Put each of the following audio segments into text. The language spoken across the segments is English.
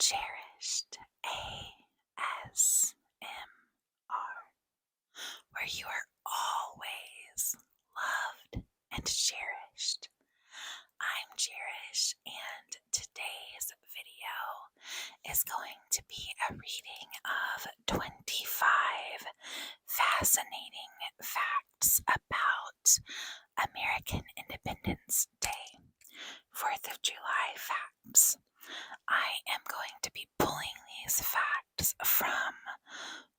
Cherished ASMR, where you are always loved and cherished. I'm Cherish, and today's video is going to be a reading of 25 fascinating facts about American Independence Day, 4th of July facts. I am going to be pulling these facts from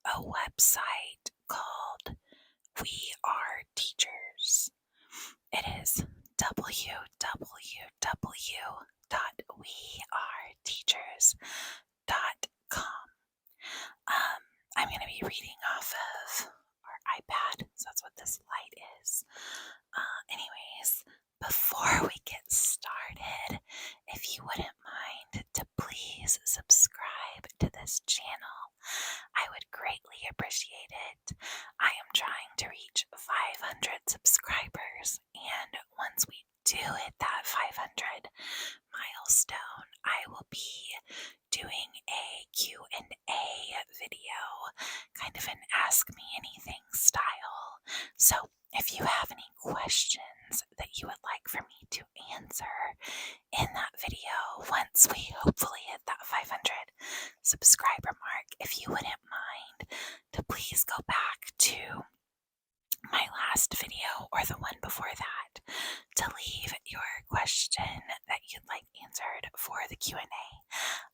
a website called We Are Teachers. It is www.weareteachers.com. I'm going to be reading off of our iPad, so that's what this light is. Anyways, before we get started, if you wouldn't mind to please subscribe to this channel, I would greatly appreciate it. I am trying to reach 500 subscribers, and once we do hit that 500 milestone, I will be doing a Q&A video, kind of an Ask Me Anything style. So if you have any questions that you would like for me to answer in that video, once we hopefully hit that 500 subscriber mark, if you wouldn't mind to please go back to my last video or the one before that to leave your question that you'd like answered for the Q&A.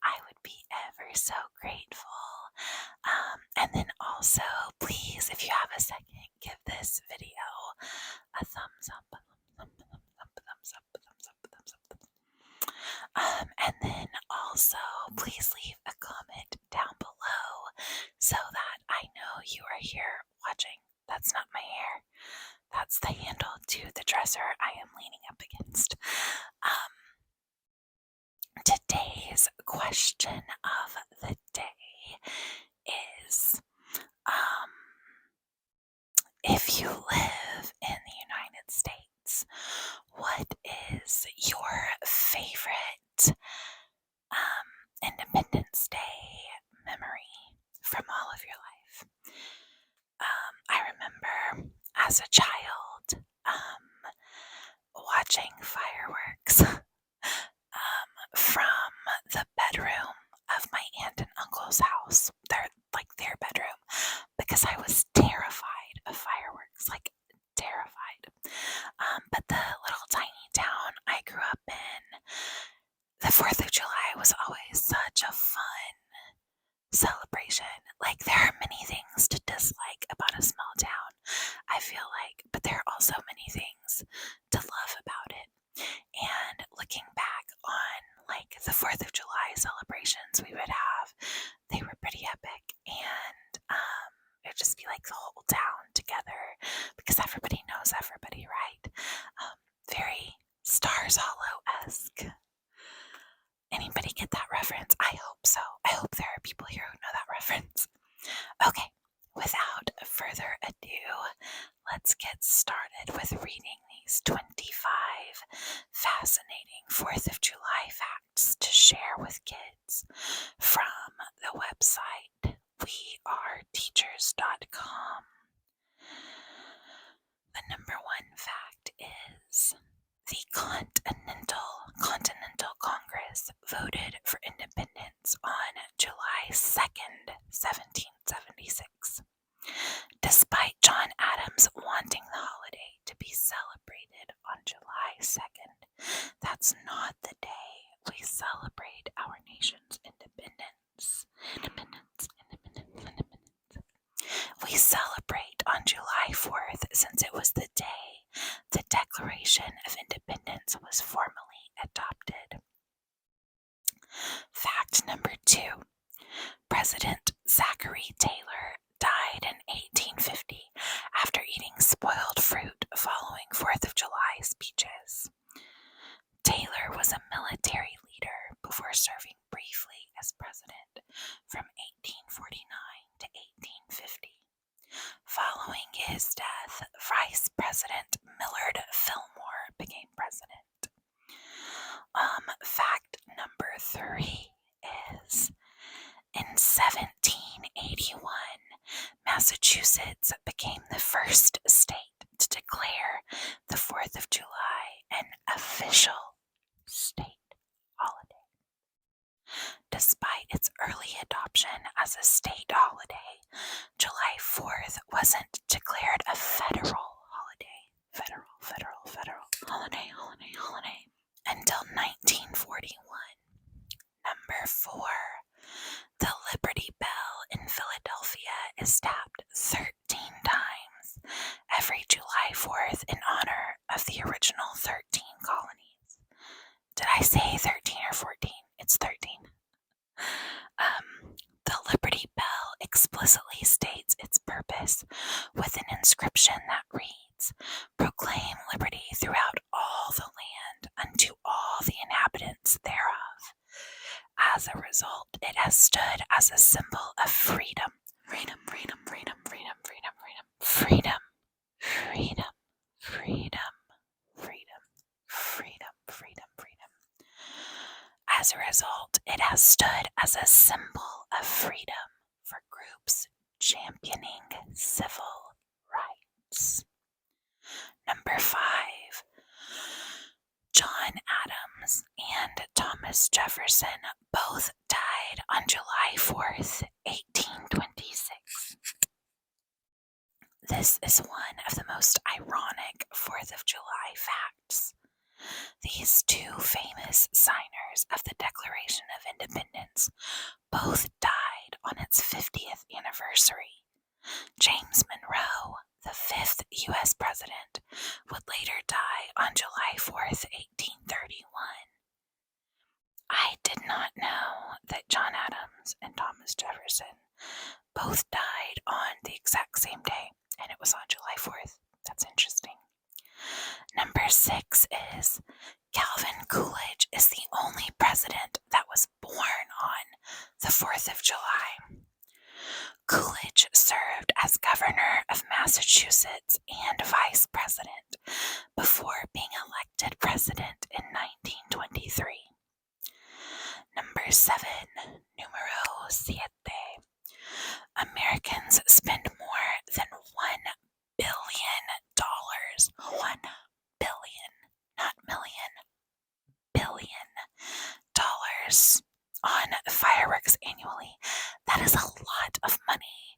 I would be ever so grateful. And then also, please, if you have a second, give this video a thumbs up. And then also, please leave a comment down below so that I know you are here watching. That's not my hair. That's the handle to the dresser I am leaning up against. Today's question of the day is, if you live in the United States, what is your favorite Independence Day memory from all of your life? I remember as a child watching fireworks from the bedroom of my aunt and uncle's house, their bedroom, because I was terrified of fireworks, terrified. But the little tiny town I grew up in, the 4th of July was always such a fun celebration. There are many things to dislike about a small town, I feel like, but there are also many things to love about it. And looking back on the 4th of July celebrations we would have, they were pretty epic, and it would just be the whole town together because everybody knows everybody, right? Very Stars Hollow-esque. Anybody get that reference? I hope so. I hope there are people here who know that reference. Okay, without further ado, let's get started with reading these 25 fascinating 4th of July facts to share with kids from the website weareteachers.com. The number one fact is the Continental Congress voted for independence on July 2nd, 1776. Despite John Adams wanting the holiday to be celebrated on July 2nd, that's not the day we celebrate our nation's independence. We celebrate on July 4th since it was the day the Declaration of Independence was formally adopted. Fact number 2. President Zachary Taylor died in 1850 after eating spoiled fruit following 4th of July speeches. Taylor was a military leader before serving briefly as president from 1849 to 1850. Following his death, Vice President Millard Fillmore became president. Fact number 3 is became the first state to declare the 4th of July an official state holiday. Despite its early adoption as a state holiday, July 4th wasn't declared a federal holiday. Federal holiday. Until 1941. Number 4. The Liberty Bell in Philadelphia is tapped 13 times every July 4th in honor of the original 13 colonies. Did I say 13 or 14? It's 13. The Liberty Bell explicitly states its purpose with an inscription that reads, "Proclaim liberty throughout all the land unto all the inhabitants thereof." As a result, it has stood as a symbol of freedom. As a result, it has stood as a symbol of freedom for groups championing civil rights. Number 5. John Adams and Thomas Jefferson both died on July 4th, 1826. This is one of the most ironic 4th of July facts. These two famous signers of the Declaration of Independence both died on its 50th anniversary. James Monroe, the 5th U.S. president, would later die on July 4th, 1831. I did not know that John Adams and Thomas Jefferson both died on the exact same day, and it was on July 4th. That's interesting. Number 6 is Calvin Coolidge is the only president that was born on the 4th of July. Coolidge served as governor of Massachusetts and vice president before being elected president in 1923. Number 7, numero 7. Americans spend more than $1 billion. $1 billion, not million, billion dollars on fireworks annually. That is a lot of money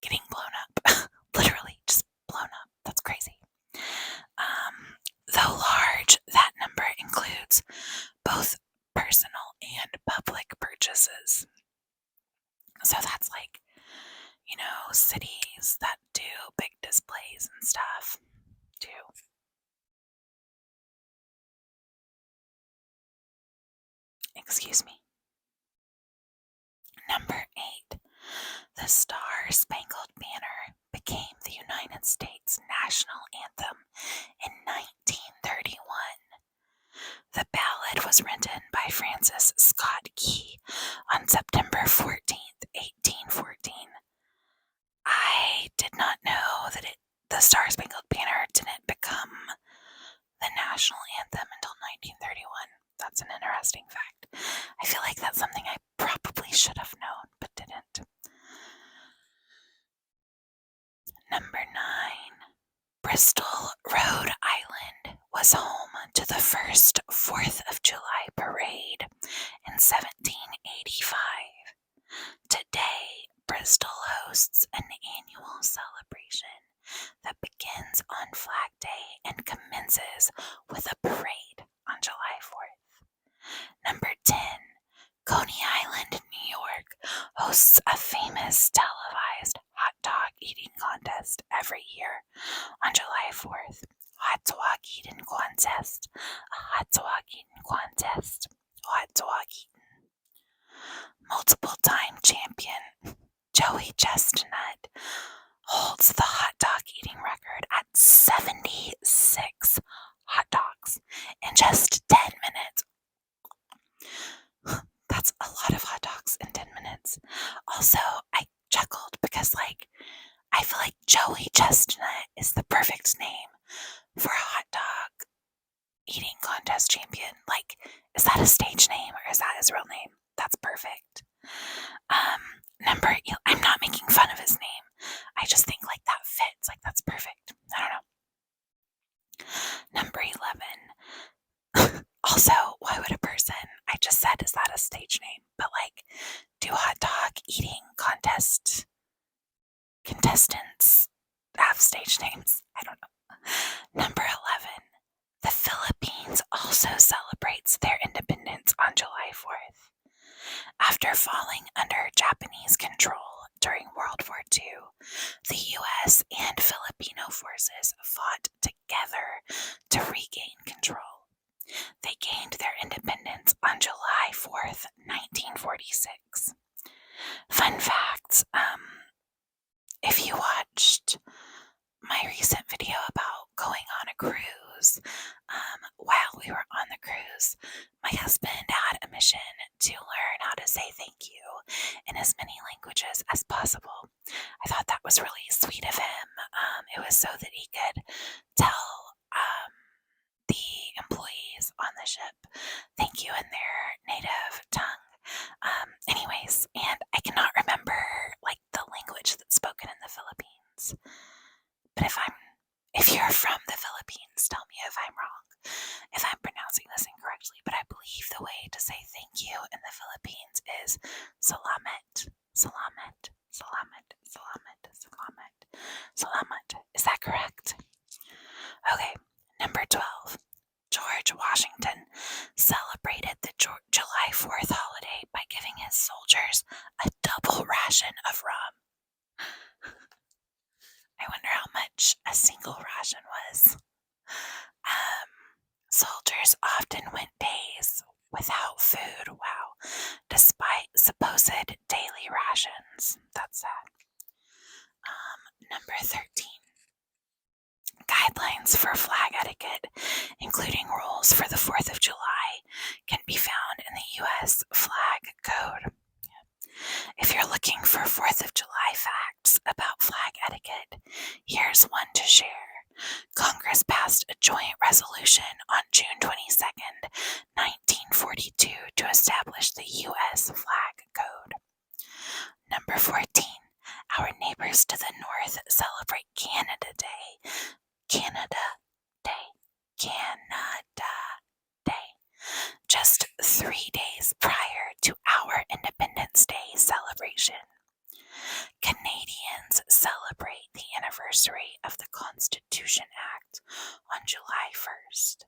getting blown up. Literally just blown up. That's crazy. Though large, that number includes both personal and public purchases. So that's like, cities that do big displays and stuff too. Excuse me. Number 8. The Star-Spangled Banner became the United States national anthem in 1931. The ballad was written by Francis Scott Key on September 14th, 1814. I did not know that the Star-Spangled Banner didn't become the national anthem until 1931. That's an interesting fact. I feel like that's something I probably should have known, but didn't. Number 9. Bristol, Rhode Island was home to the first 4th of July parade in 1785. Today, Bristol hosts an annual celebration that begins on Flag Day and commences with a parade on July 4th. Number 10. Coney Island, New York hosts a famous televised hot dog eating contest every year on July 4th. Hot dog eating contest. A hot dog eating contest. Hot dog eating. Multiple-time champion Joey Chestnut holds the hot dog eating record at 76 hot dogs in just 10 minutes. That's a lot of hot dogs in 10 minutes. Also, I chuckled because, I feel like Joey Chestnut is the perfect name for a hot dog eating contest champion. Is that a stage name or is that his real name? That's perfect. I'm not making fun of his name. I just think that Also, why would a person, I just said, is that a stage name? But like, do hot dog eating contestants have stage names? I don't know. Number 11. The Philippines also celebrates their independence on July 4th. After falling under Japanese control during World War II, the US and Filipino forces fought together to regain control. They gained their independence on July 4th, 1946. Fun facts, if you watched my recent video about going on a cruise, while we were on the cruise, my husband had a mission to learn how to say thank you in as many languages as possible. I thought that was really sweet of him. It was so that he could tell the employees on the ship thank you in their native tongue. Anyways, and I cannot remember like the language that's spoken in the Philippines. But if you're from the Philippines, tell me if I'm wrong, if I'm pronouncing this incorrectly. But I believe the way to say thank you in the Philippines is salamat, salamat, salamat, salamat, salamat, salamat. Is that correct? Okay, number 12. George Washington celebrated the July 4th holiday by giving his soldiers a double ration of rum. I wonder how much a single ration was. Soldiers often went days without food, wow, despite supposed daily rations. That's sad. Number 13. Guidelines for flag etiquette, including rules for the 4th of July, can be found in the U.S. Flag Code. If you're looking for 4th of July facts about flag etiquette, here's one to share. Congress passed a joint resolution on June 22nd, 1942 to establish the U.S. Flag Code. Number 14. Our neighbors to the north celebrate Canada Day. Canada Day. Canada Day. Just 3 days prior to our Independence Day celebration. Canadians celebrate the anniversary of the Constitution Act on July 1st.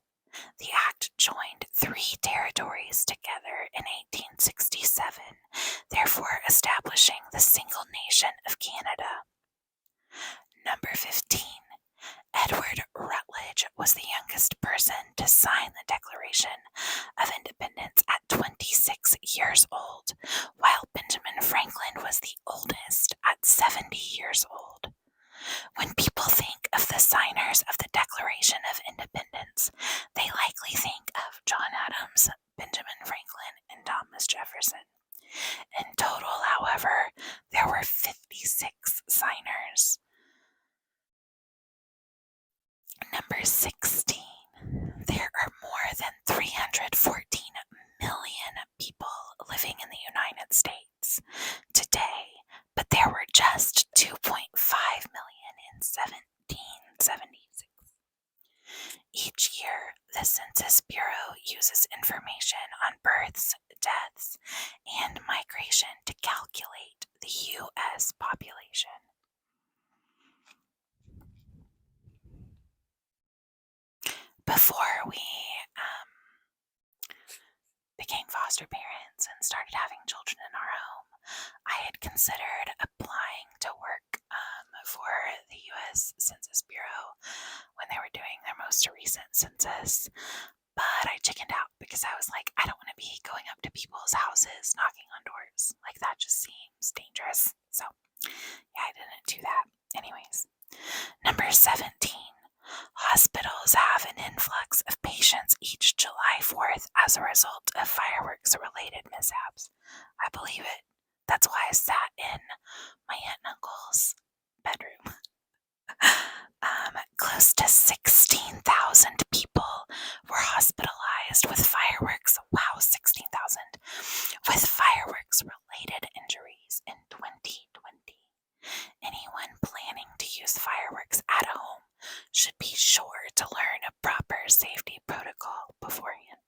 The act joined 3 territories together in 1867, therefore establishing the single nation of Canada. Number 15. Edward Rutledge was the youngest person to sign the Declaration of Independence at 26 years old, while Benjamin Franklin was the oldest at 70 years old. When people think of the signers of the Declaration of Independence, they likely think of John Adams, Benjamin Franklin, and Thomas Jefferson. In total, however, there were 56 signers. Number 16. There are more than 314 million people living in the United States today, but there were just 2.5 million in 1776. Each year, the Census Bureau uses information on births, deaths, and migration to calculate the U.S. population. Before we became foster parents and started having children in our home, I had considered applying to work for the U.S. Census Bureau when they were doing their most recent census, but I chickened out because I was like, I don't want to be going up to people's houses knocking on doors. Like, that just seems dangerous. So, yeah, I didn't do that. Anyways, number 17. Hospitals have an influx of patients each July 4th as a result of fireworks-related mishaps. I believe it. That's why I sat in my aunt and uncle's bedroom. Close to 16,000 people were hospitalized with fireworks. Wow, 16,000. With fireworks-related injuries in 2020. Anyone planning to use fireworks at home should be sure to learn a proper safety protocol beforehand.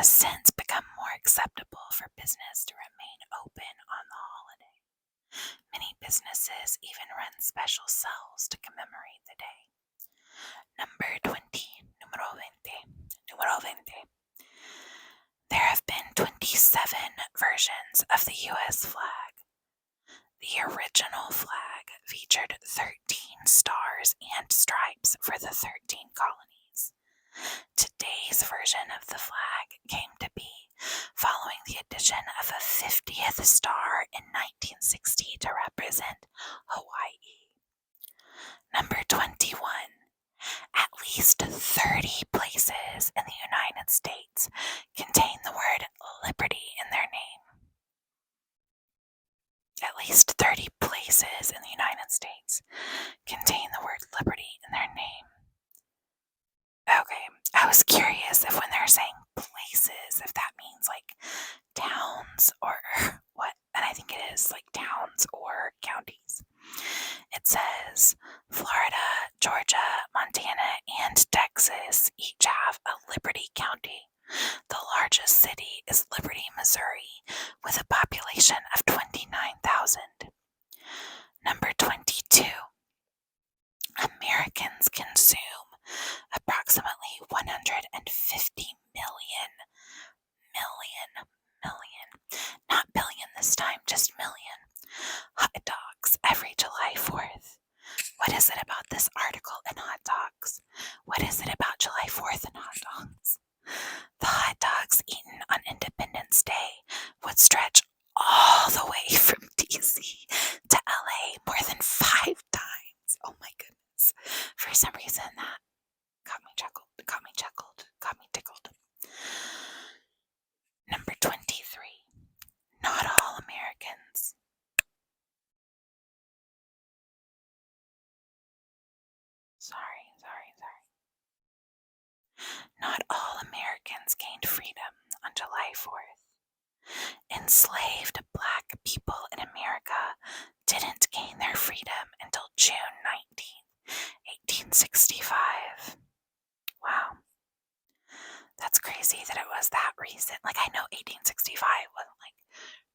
has since become more acceptable for business to remain open on the holiday. Many businesses even run special sales to commemorate the day. Number 20, numero 20. There have been 27 versions of the U.S. flag. The original flag featured 13 stars and stripes for the 13 colonies. Today's version of the flag came to be following the addition of a 50th star in 1960 to represent Hawaii. Number 21. At least 30 places in the United States contain the word liberty in their name. At least 30 places in the United States contain the word liberty in their name. Okay, I was curious if when they're saying places, if that means like towns or what, and I think it is like towns or counties. It says Florida, Georgia, Montana, and Texas each have a Liberty County. The largest city is Liberty, Missouri, with a population of 29,000. Number 22. Americans consume approximately 150 million, not billion this time, just million, hot dogs every July 4th. What is it about this article and hot dogs? What is it about July 4th and hot dogs? The hot dogs eaten on Independence Day would stretch all the way from DC to LA more than 5 times. Oh my goodness. For some reason that got me tickled. Number 23. Not all Americans. Sorry. Not all Americans gained freedom on July 4th. Enslaved Black people in America didn't gain their freedom until June 19, 1865. Wow. That's crazy that it was that recent. Like, I know 1865 wasn't like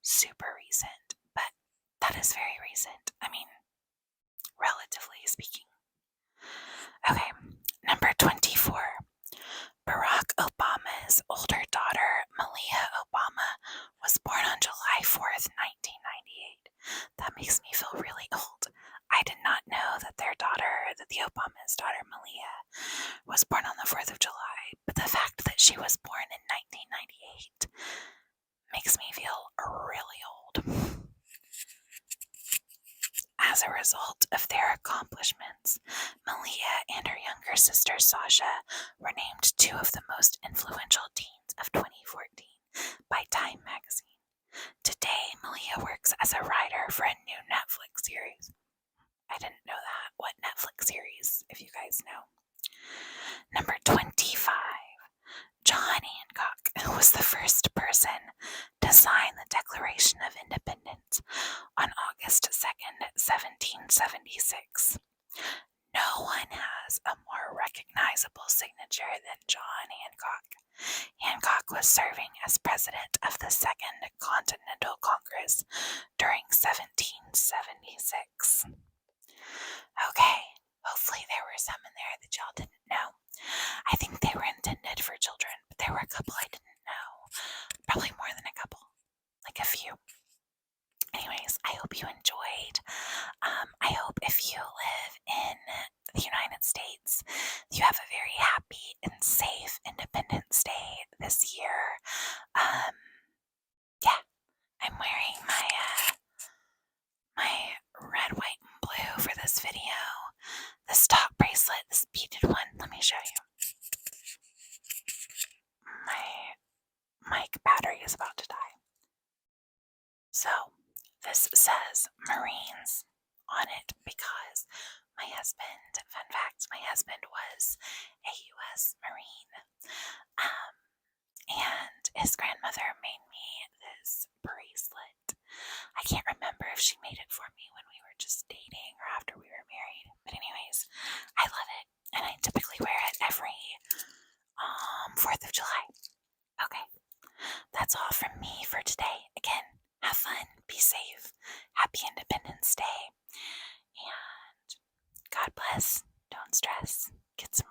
super recent, but that is very recent. I mean, relatively speaking. Okay, number 24. Barack Obama's older daughter, Malia Obama, was born on July 4th, 1998. That makes me feel really old. I did not know that the Obama's daughter, Malia, was born on the 4th of July, but the fact that she was born in 1998 makes me feel really old. As a result of their accomplishments, Malia and her younger sister Sasha were named 2 of the most influential teens of 2014 by Time magazine. Today, Malia works as a writer for a new Netflix series. I didn't know that. What Netflix series, if you guys know? Number 25. John Hancock was the first person to sign the Declaration of Independence on August 2nd, 1776. No one has a more recognizable signature than John Hancock. Hancock was serving as president of the Second Continental Congress during 1776. Okay, hopefully there were some in there that y'all didn't know. I think they were intended for children, but there were a couple I didn't know. Probably more than a couple, like a few. Anyways, I hope you enjoyed. I hope if you live in the United States, you have a very happy and safe Independence Day this year. Yeah, I'm wearing my red, white, and blue for this video. This top bracelet, this beaded one, let me show you. My mic battery is about to die. So, this says Marines on it because my husband, fun fact, my husband was a U.S. Marine. And his grandmother made me this bracelet. I can't remember if she made it for me when we were just dating or after we were married. But anyways, I love it. And I typically wear it every 4th of July. Okay, that's all from me for today. Again, have fun, be safe, happy Independence Day, and God bless. Don't stress. Get some